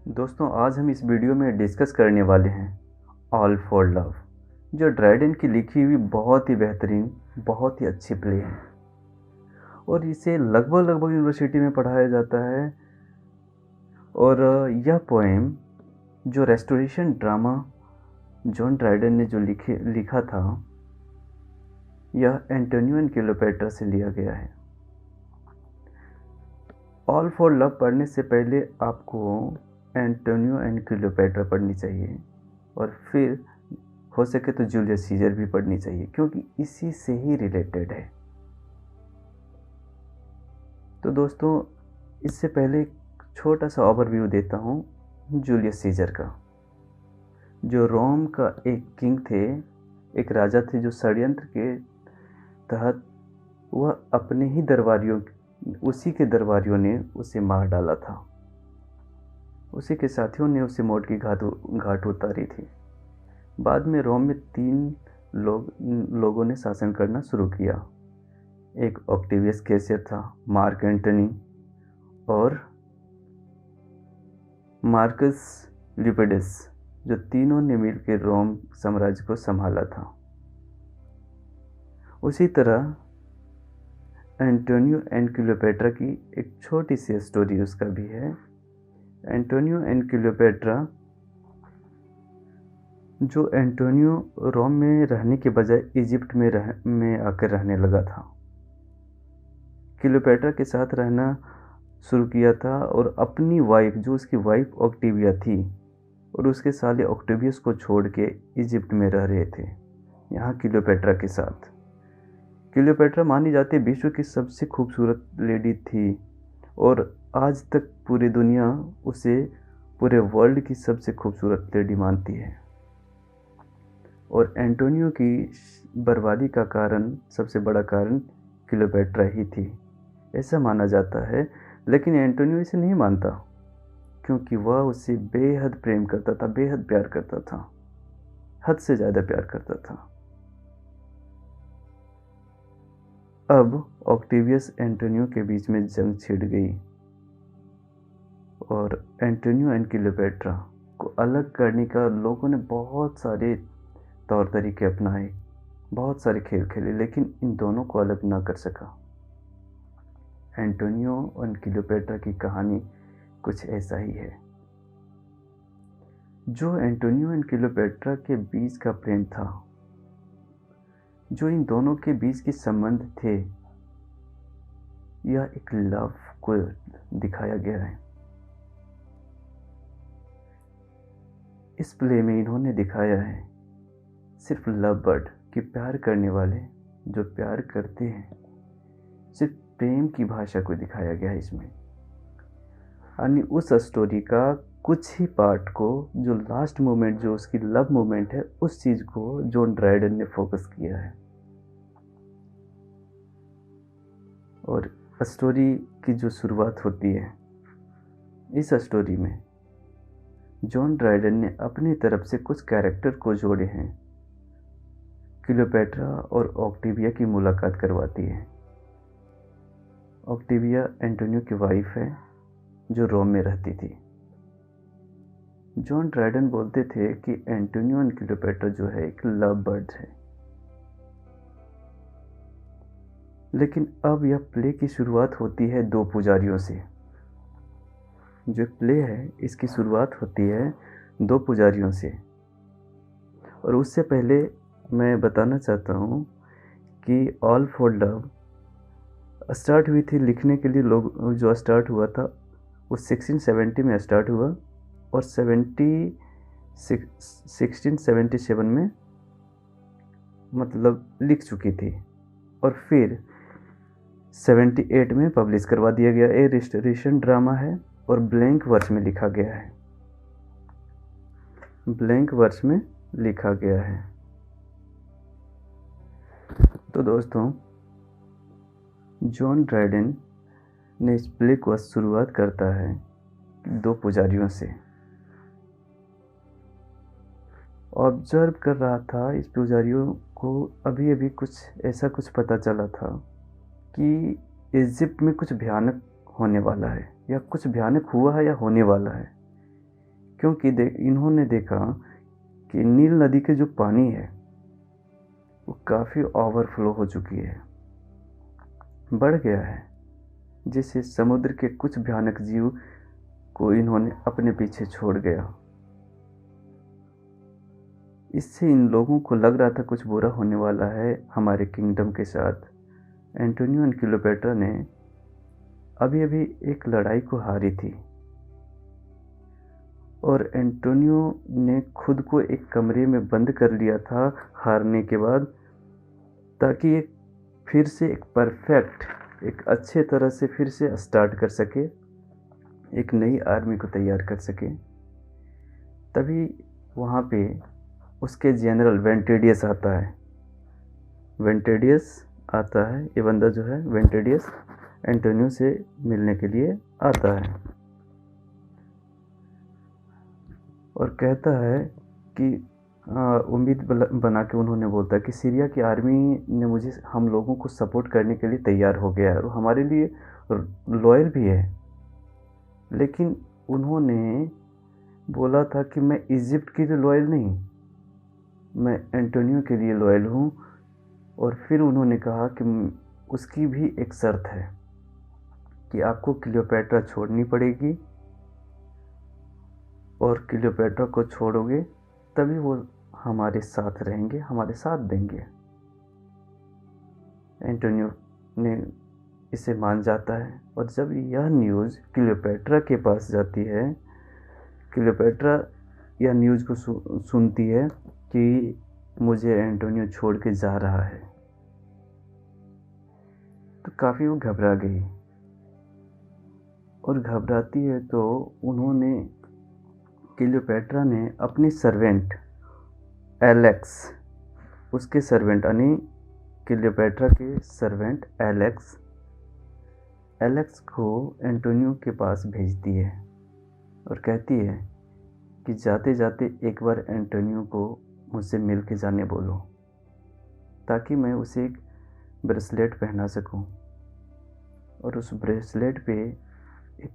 दोस्तों, आज हम इस वीडियो में डिस्कस करने वाले हैं ऑल फॉर लव, जो ड्राइडेन की लिखी हुई बहुत ही बेहतरीन, बहुत ही अच्छी प्ले है और इसे लगभग लगभग यूनिवर्सिटी में पढ़ाया जाता है। और यह पोएम जो रेस्टोरेशन ड्रामा जॉन ड्राइडेन ने जो लिखा था, यह एंटोनियो एंड क्लियोपेट्रा से लिया गया है। ऑल फॉर लव पढ़ने से पहले आपको एंटोनियो एंड क्लियोपेट्रा पढ़नी चाहिए और फिर हो सके तो जूलियस सीजर भी पढ़नी चाहिए, क्योंकि इसी से ही रिलेटेड है। तो दोस्तों, इससे पहले एक छोटा सा ओवरव्यू देता हूँ जूलियस सीजर का, जो रोम का एक किंग थे, एक राजा थे, जो षड्यंत्र के तहत वह अपने ही उसी के दरबारियों ने उसे मार डाला था। उसी के साथियों ने उसे मौत की घाट उतारी थी। बाद में रोम में 3 लोगों ने शासन करना शुरू किया। एक ऑक्टेवियस कैसर था, मार्क एंटनी और मार्कस ल्यूपिडस, जो तीनों ने मिलकर रोम साम्राज्य को संभाला था। उसी तरह एंटोनियो एंड क्लियोपेट्रा की एक छोटी सी स्टोरी उसका भी है। एंटोनियो एंड क्लियोपेट्रा, जो एंटोनियो रोम में रहने के बजाय इजिप्ट में आकर रहने लगा था, क्लियोपेट्रा के साथ रहना शुरू किया था और अपनी वाइफ, जो उसकी वाइफ ऑक्टेविया थी, और उसके साले ऑक्टेवियस को छोड़ के इजिप्ट में रह रहे थे, यहाँ क्लियोपेट्रा के साथ। क्लियोपेट्रा मानी जाती विश्व की सबसे खूबसूरत लेडी थी और आज तक पूरी दुनिया उसे पूरे वर्ल्ड की सबसे खूबसूरत लेडी मानती है। और एंटोनियो की बर्बादी का कारण, सबसे बड़ा कारण क्लियोपेट्रा ही थी, ऐसा माना जाता है। लेकिन एंटोनियो इसे नहीं मानता, क्योंकि वह उसे बेहद प्रेम करता था, बेहद प्यार करता था, हद से ज़्यादा प्यार करता था। अब ऑक्टेवियस एंटोनियो के बीच में जंग छिड़ गई और एंटोनियो एंड क्लियोपेट्रा को अलग करने का लोगों ने बहुत सारे तौर तरीके अपनाए, बहुत सारे खेल खेले, लेकिन इन दोनों को अलग ना कर सका। एंटोनियो एंड क्लियोपेट्रा की कहानी कुछ ऐसा ही है। जो एंटोनियो एंड क्लियोपेट्रा के बीच का प्रेम था, जो इन दोनों के बीच के संबंध थे, यह एक लव को दिखाया गया है। इस प्ले में इन्होंने दिखाया है सिर्फ लव बर्ड कि प्यार करने वाले जो प्यार करते हैं, सिर्फ प्रेम की भाषा को दिखाया गया है इसमें। यानी उस स्टोरी का कुछ ही पार्ट को, जो लास्ट मोमेंट, जो उसकी लव मोमेंट है, उस चीज़ को जॉन ड्राइडेन ने फोकस किया है। और स्टोरी की जो शुरुआत होती है, इस स्टोरी में जॉन ड्राइडेन ने अपनी तरफ से कुछ कैरेक्टर को जोड़े हैं। क्लियोपेट्रा और ऑक्टेविया की मुलाकात करवाती है। ऑक्टेविया एंटोनियो की वाइफ है, जो रोम में रहती थी। जॉन ड्राइडेन बोलते थे कि एंटोनियो एंड क्लियोपेट्रा जो है एक लव बर्ड है। लेकिन अब यह प्ले की शुरुआत होती है 2 पुजारियों से। जो प्ले है, इसकी शुरुआत होती है 2 पुजारियों से। और उससे पहले मैं बताना चाहता हूँ कि ऑल फॉर लव स्टार्ट हुई थी लिखने के लिए, लोग जो स्टार्ट हुआ था वो 1670 में स्टार्ट हुआ और 1677 में मतलब लिख चुकी थी, और फिर 78 में पब्लिश करवा दिया गया। ये रेस्टोरेशन ड्रामा है और ब्लैंक वर्स में लिखा गया है, ब्लैंक वर्स में लिखा गया है। तो दोस्तों, जॉन ड्राइडेन ने इस प्ले को शुरुआत करता है 2 पुजारियों से। ऑब्जर्व कर रहा था इस पुजारियों को, अभी अभी कुछ पता चला था कि इजिप्ट में कुछ भयानक होने वाला है, या कुछ भयानक हुआ है या होने वाला है। क्योंकि इन्होंने देखा कि नील नदी के जो पानी है वो काफ़ी ओवरफ्लो हो चुकी है, बढ़ गया है, जिससे समुद्र के कुछ भयानक जीव को इन्होंने अपने पीछे छोड़ गया। इससे इन लोगों को लग रहा था कुछ बुरा होने वाला है हमारे किंगडम के साथ। एंटोनियो और क्लियोपेट्रा ने अभी अभी एक लड़ाई को हारी थी और एंटोनियो ने खुद को एक कमरे में बंद कर लिया था हारने के बाद, ताकि एक फिर से एक परफेक्ट, एक अच्छे तरह से फिर से स्टार्ट कर सके, एक नई आर्मी को तैयार कर सके। तभी वहाँ पे उसके जनरल वेंटेडियस आता है। वेंटेडियस आता है, ये बंदा जो है वेंटेडियस एंटोनियो से मिलने के लिए आता है और कहता है कि उम्मीद बना के उन्होंने बोलता है कि सीरिया की आर्मी ने मुझे हम लोगों को सपोर्ट करने के लिए तैयार हो गया है और हमारे लिए लॉयल भी है, लेकिन उन्होंने बोला था कि मैं इजिप्ट के लिए लॉयल नहीं, मैं एंटोनियो के लिए लॉयल हूँ। और फिर उन्होंने कहा कि उसकी भी एक शर्त है कि आपको क्लियोपेट्रा छोड़नी पड़ेगी और क्लियोपेट्रा को छोड़ोगे तभी वो हमारे साथ रहेंगे, हमारे साथ देंगे। एंटोनियो ने इसे मान जाता है और जब यह न्यूज़ क्लियोपेट्रा के पास जाती है, क्लियोपेट्रा यह न्यूज़ को सुनती है कि मुझे एंटोनियो छोड़ के जा रहा है, तो काफ़ी वो घबरा गई और घबराती है तो उन्होंने क्लियोपेट्रा ने अपनी सर्वेंट एलेक्स, उसके सर्वेंट यानी क्लियोपेट्रा के सर्वेंट एलेक्स को एंटोनियो के पास भेजती है और कहती है कि जाते जाते एक बार एंटोनियो को मुझसे मिल के जाने बोलो, ताकि मैं उसे एक ब्रेसलेट पहना सकूं। और उस ब्रेसलेट पे एक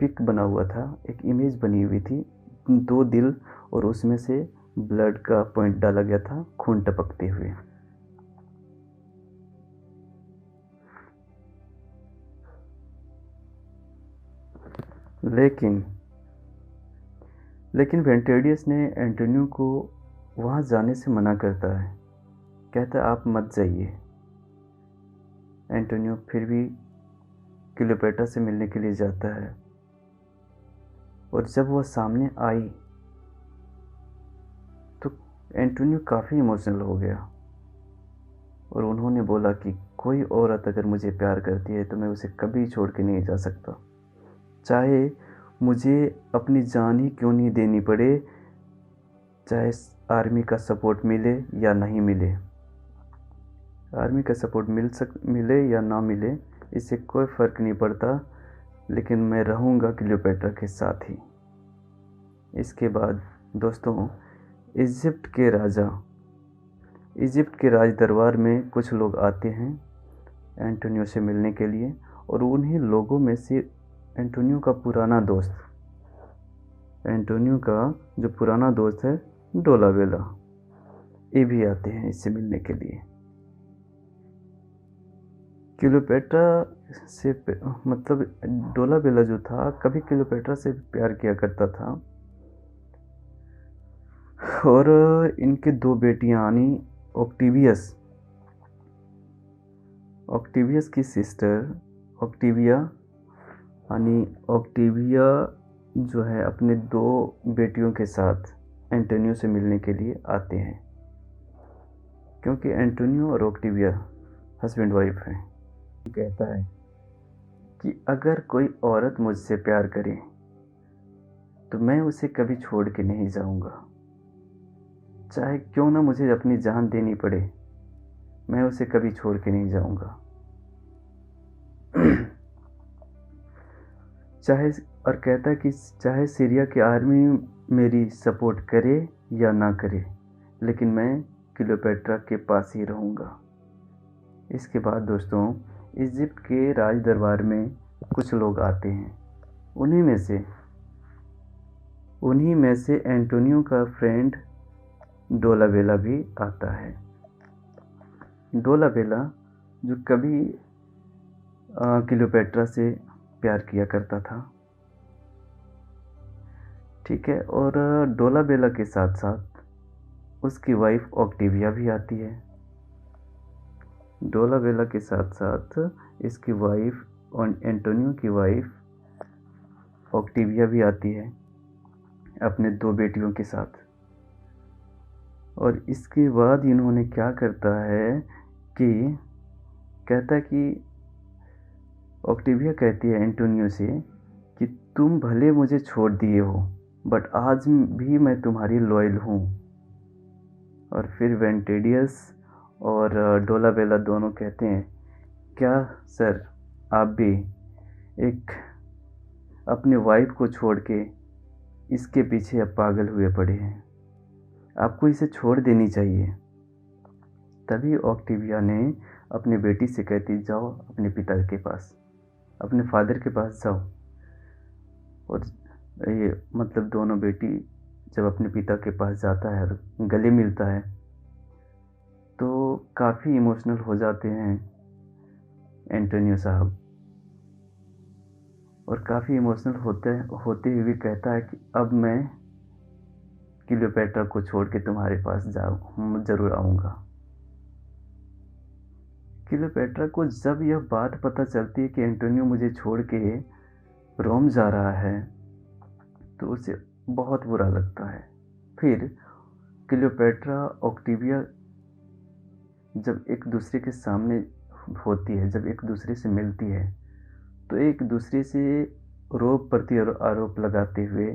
पिक बना हुआ था, एक इमेज बनी हुई थी, 2 दिल और उसमें से ब्लड का पॉइंट डाला गया था, खून टपकते हुए। लेकिन वेंटेडियस ने एंटोनियो को वहाँ जाने से मना करता है, कहता है आप मत जाइए। एंटोनियो फिर भी क्लियोपेट्रा से मिलने के लिए जाता है और जब वह सामने आई तो एंटोनियो काफ़ी इमोशनल हो गया और उन्होंने बोला कि कोई औरत अगर मुझे प्यार करती है तो मैं उसे कभी छोड़ के नहीं जा सकता, चाहे मुझे अपनी जान ही क्यों नहीं देनी पड़े, चाहे आर्मी का सपोर्ट मिले या नहीं मिले। आर्मी का सपोर्ट मिले या ना मिले इससे कोई फ़र्क नहीं पड़ता, लेकिन मैं रहूँगा क्लियोपेट्रा के साथ ही। इसके बाद दोस्तों, इजिप्ट के राज दरबार में कुछ लोग आते हैं एंटोनियो से मिलने के लिए और उन्हीं लोगों में से एंटोनियो का जो पुराना दोस्त है डोलाबेला, ये भी आते हैं इससे मिलने के लिए। क्लियोपेट्रा से मतलब डोलाबेला जो था कभी क्लियोपेट्रा से प्यार किया करता था और इनके 2 बेटियां यानी ऑक्टेवियस की सिस्टर ऑक्टेविया जो है अपने 2 बेटियों के साथ एंटोनियो से मिलने के लिए आते हैं, क्योंकि एंटोनियो और ऑक्टेविया हस्बैंड वाइफ हैं। कहता है कि अगर कोई औरत मुझसे प्यार करे तो मैं उसे कभी छोड़ के नहीं जाऊंगा, चाहे क्यों ना मुझे अपनी जान देनी पड़े, मैं उसे कभी छोड़ के नहीं जाऊंगा। और कहता है कि चाहे सीरिया की आर्मी मेरी सपोर्ट करे या ना करे, लेकिन मैं क्लियोपेट्रा के पास ही रहूँगा। इसके बाद दोस्तों, इजिप्ट के राज दरबार में कुछ लोग आते हैं, उन्हीं में से उन्हीं में से एंटोनियो का फ्रेंड डोलाबेला भी आता है। डोलाबेला जो कभी क्लियोपेट्रा से प्यार किया करता था, ठीक है। और डोलाबेला के साथ साथ उसकी वाइफ ऑक्टेविया भी आती है। डोलाबेला के साथ साथ इसकी वाइफ और एंटोनियो की वाइफ ऑक्टेविया भी आती है अपने 2 बेटियों के साथ। और इसके बाद इन्होंने क्या करता है कि कहता है कि ऑक्टेविया कहती है एंटोनियो से कि तुम भले मुझे छोड़ दिए हो, बट आज भी मैं तुम्हारी लॉयल हूँ। और फिर वेंटेडियस और डोलाबेला दोनों कहते हैं, क्या सर आप भी एक अपने वाइफ को छोड़ के इसके पीछे अब पागल हुए पड़े हैं, आपको इसे छोड़ देनी चाहिए। तभी ऑक्टेविया ने अपनी बेटी से कहती, जाओ अपने पिता के पास, अपने फादर के पास जाओ। और ये मतलब दोनों बेटी जब अपने पिता के पास जाता है और गले मिलता है तो काफ़ी इमोशनल हो जाते हैं एंटोनियो साहब। और काफ़ी इमोशनल होते हुए कहता है कि अब मैं क्लियोपेट्रा को छोड़ के तुम्हारे पास ज़रूर आऊँगा। क्लियोपेट्रा को जब यह बात पता चलती है कि एंटोनियो मुझे छोड़ के रोम जा रहा है तो उसे बहुत बुरा लगता है। फिर क्लियोपेट्रा ऑक्टेविया जब एक दूसरे के सामने होती है, जब एक दूसरे से मिलती है तो एक दूसरे से आरोप प्रति आरोप लगाते हुए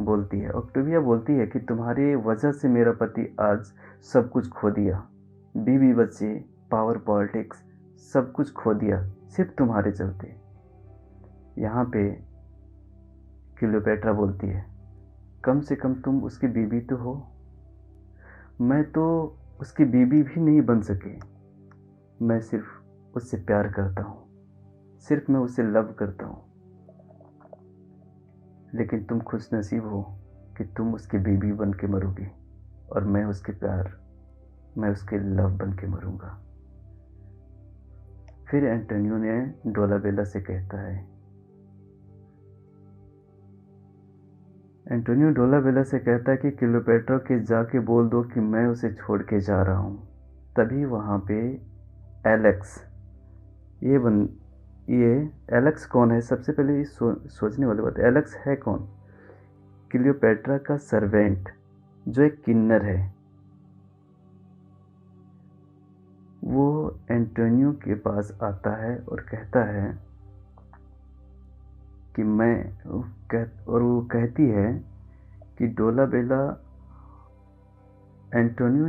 बोलती है। ऑक्टेविया बोलती है कि तुम्हारे वजह से मेरा पति आज सब कुछ खो दिया, बीवी बच्चे, पावर, पॉलिटिक्स, सब कुछ खो दिया सिर्फ तुम्हारे चलते। यहाँ पे क्लियोपेट्रा बोलती है, कम से कम तुम उसकी बीवी तो हो, मैं तो उसकी बीवी भी नहीं बन सके। मैं सिर्फ उससे प्यार करता हूँ, सिर्फ मैं उसे लव करता हूँ। लेकिन तुम खुश नसीब हो कि तुम उसकी बीवी बन के मरोगी और मैं उसके लव बन के मरूंगा। फिर एंटोनियो ने डोलाबेला से कहता है, एंटोनियो डोलाबेला से कहता है कि क्लियोपेट्रा के जाके बोल दो कि मैं उसे छोड़ के जा रहा हूँ। तभी वहाँ पे एलेक्स, ये एलेक्स कौन है? सबसे पहले ये सोचने वाली बात, एलेक्स है कौन? क्लियोपेट्रा का सर्वेंट जो एक किन्नर है। वो एंटोनियो के पास आता है और कहता है कि और वो कहती है कि डोलाबेला, एंटोनियो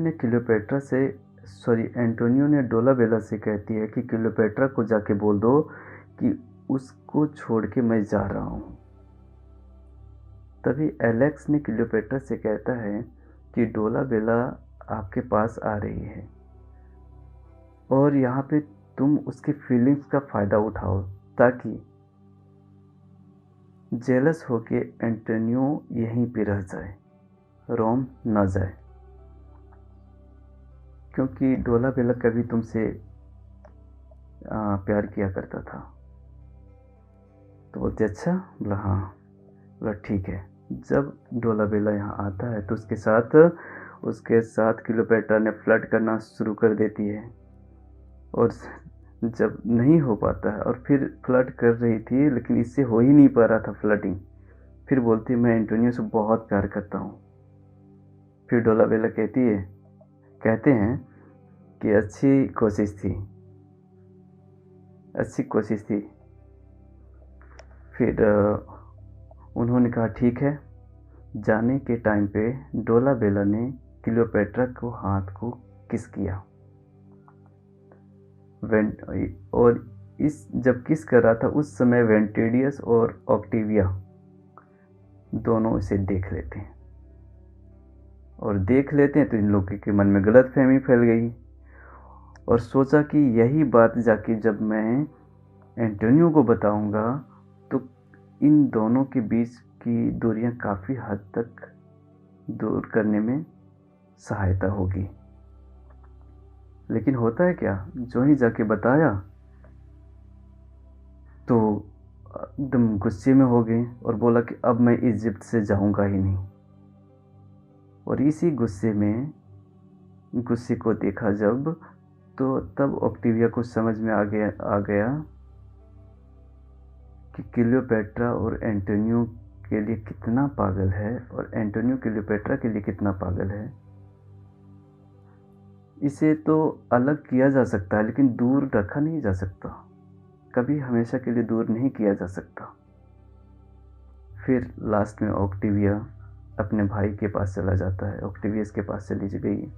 ने डोलाबेला से कहती है कि क्लियोपेट्रा को जाके बोल दो कि उसको छोड़ के मैं जा रहा हूँ। तभी एलेक्स ने क्लियोपेट्रा से कहता है कि डोलाबेला आपके पास आ रही है और यहाँ पे तुम उसकी फीलिंग्स का फ़ायदा उठाओ ताकि जेलस होके एंटोनियो यहीं पे रह जाए, रोम ना जाए, क्योंकि डोलाबेला कभी तुमसे प्यार किया करता था। तो बोलते अच्छा, बोला हाँ, बोला ठीक है। जब डोलाबेला यहाँ आता है तो उसके साथ क्लियोपेट्रा ने फ्लर्ट करना शुरू कर देती है। और जब नहीं हो पाता है और फिर फ्लर्ट कर रही थी लेकिन इससे हो ही नहीं पा रहा था फ्लर्टिंग, फिर बोलती मैं एंटोनियो से बहुत प्यार करता हूँ। फिर डोलाबेला कहते हैं कि अच्छी कोशिश थी। फिर उन्होंने कहा ठीक है। जाने के टाइम पे डोलाबेला ने क्लियोपेट्रा को हाथ को किस किया और जब किस कर रहा था उस समय वेंटेडियस और ऑक्टेविया दोनों इसे देख लेते हैं तो इन लोगों के मन में गलतफहमी फैल गई और सोचा कि यही बात जाके जब मैं एंटोनियो को बताऊंगा तो इन दोनों के बीच की दूरियां काफ़ी हद तक दूर करने में सहायता होगी। लेकिन होता है क्या, जो ही जाके बताया तो एकदम गुस्से में हो गए और बोला कि अब मैं इजिप्ट से जाऊंगा ही नहीं। और इसी गुस्से को देखा जब, तो तब ऑक्टेविया को समझ में आ गया कि क्लियोपेट्रा और एंटोनियो के लिए कितना पागल है और एंटोनियो क्लियोपेट्रा के लिए कितना पागल है। इसे तो अलग किया जा सकता है लेकिन दूर रखा नहीं जा सकता, कभी हमेशा के लिए दूर नहीं किया जा सकता। फिर लास्ट में ऑक्टेविया अपने भाई के पास चला जाता है, ऑक्टेवियस के पास चली गई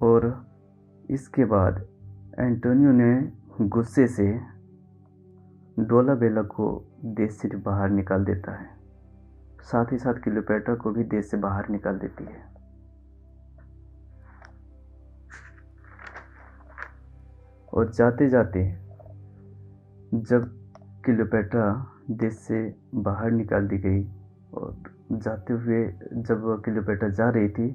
और इसके बाद एंटोनियो ने गुस्से से डोलाबेला को देश से बाहर निकाल देता है, साथ ही साथ क्लियोपेट्रा को भी देश से बाहर निकाल देती है। और जाते जाते जब क्लियोपेट्रा देश से बाहर निकाल दी गई और जाते हुए जब क्लियोपेट्रा जा रही थी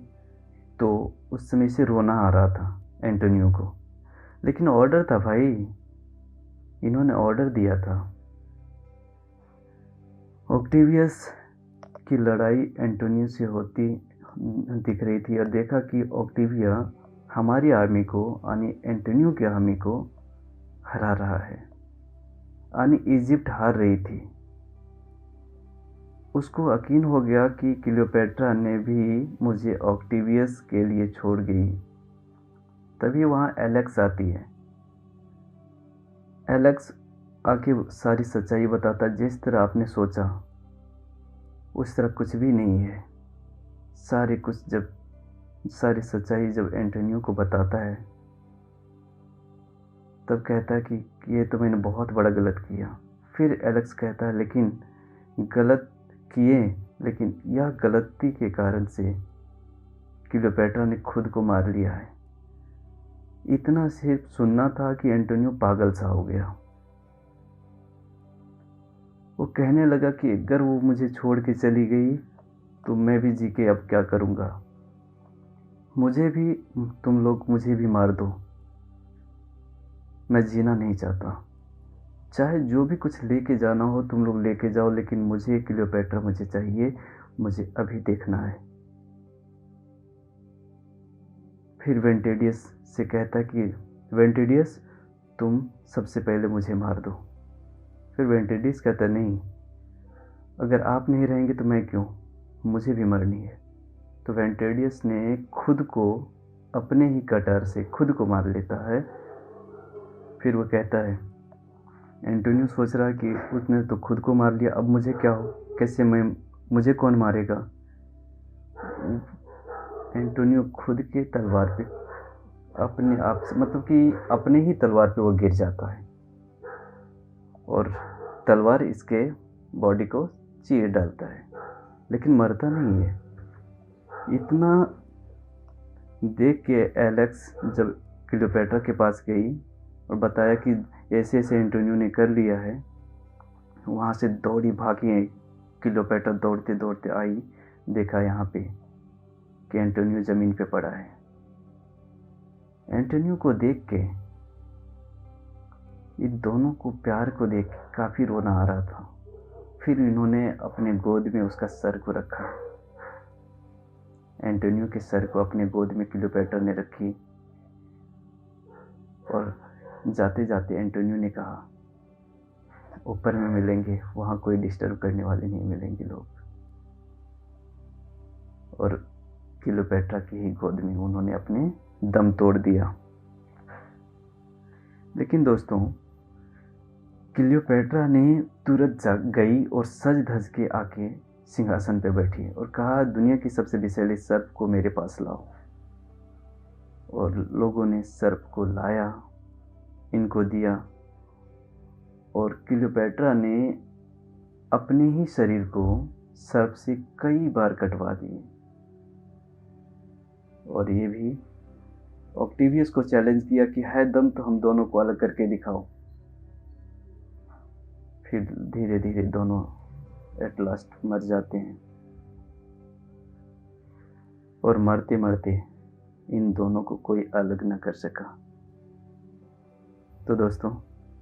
तो उस समय से रोना आ रहा था एंटोनियो को। लेकिन ऑर्डर था भाई, इन्होंने ऑर्डर दिया था। ऑक्टेवियस की लड़ाई एंटोनियो से होती दिख रही थी और देखा कि ऑक्टेविया हमारी आर्मी को यानी एंटोनियो की आर्मी को हरा रहा है, यानी इजिप्ट हार रही थी। उसको यकीन हो गया कि क्लियोपेट्रा ने भी मुझे ऑक्टेवियस के लिए छोड़ गई। तभी वहाँ एलेक्स आती है। एलेक्स आके सारी सच्चाई बताता, जिस तरह आपने सोचा उस तरह कुछ भी नहीं है। सारी सच्चाई जब एंटोनियो को बताता है तब कहता है कि ये तो मैंने बहुत बड़ा गलत किया। फिर एलेक्स कहता है लेकिन गलत किए, लेकिन यह गलती के कारण से क्लियोपेट्रा ने खुद को मार लिया है। इतना सिर्फ सुनना था कि एंटोनियो पागल सा हो गया। वो कहने लगा कि अगर वो मुझे छोड़ के चली गई तो मैं भी जी के अब क्या करूँगा, तुम लोग मुझे भी मार दो, मैं जीना नहीं चाहता। चाहे जो भी कुछ लेके जाना हो तुम लोग लेके जाओ, लेकिन मुझे क्लियोपेट्रा मुझे चाहिए, मुझे अभी देखना है। फिर वेंटेडियस से कहता है कि वेंटेडियस तुम सबसे पहले मुझे मार दो। फिर वेंटेडियस कहता नहीं, अगर आप नहीं रहेंगे तो मैं क्यों, मुझे भी मरनी है। तो वेंटेडियस ने खुद को अपने ही कटार से खुद को मार लेता है। फिर वो कहता है, एंटोनियो सोच रहा है कि उसने तो खुद को मार लिया, अब मुझे क्या हो, कैसे मुझे कौन मारेगा। एंटोनियो खुद के तलवार पे अपने आप से मतलब कि अपने ही तलवार पे वो गिर जाता है और तलवार इसके बॉडी को चीर डालता है, लेकिन मरता नहीं है। इतना देख के एलेक्स जब क्लियोपेट्रा के पास गई और बताया कि ऐसे ऐसे एंटोनियो ने कर लिया है, वहाँ से दौड़ी भागी। क्लियोपेट्रा दौड़ते दौड़ते आई, देखा यहाँ पे कि एंटोनियो ज़मीन पे पड़ा है। एंटोनियो को देख के, इन दोनों को प्यार को देख के काफ़ी रोना आ रहा था। फिर इन्होंने अपने गोद में उसका सर को रखा, एंटोनियो के सर को अपने गोद में क्लियोपेट्रा ने रखी और जाते जाते एंटोनियो ने कहा, ऊपर में मिलेंगे, वहाँ कोई डिस्टर्ब करने वाले नहीं मिलेंगे लोग। और क्लियोपेट्रा की ही गोद में उन्होंने अपने दम तोड़ दिया। लेकिन दोस्तों, क्लियोपेट्रा ने तुरंत जाग गई और सज धज के आके सिंहासन पे बैठी और कहा, दुनिया की सबसे विषैले सर्प को मेरे पास लाओ। और लोगों ने सर्प को लाया, इनको दिया और क्लियोपेट्रा ने अपने ही शरीर को सर्प से कई बार कटवा दिए। और ये भी ऑक्टेवियस को चैलेंज किया कि है दम तो हम दोनों को अलग करके दिखाओ। फिर धीरे धीरे दोनों एट लास्ट मर जाते हैं, और मरते मरते इन दोनों को कोई अलग न कर सका। तो दोस्तों,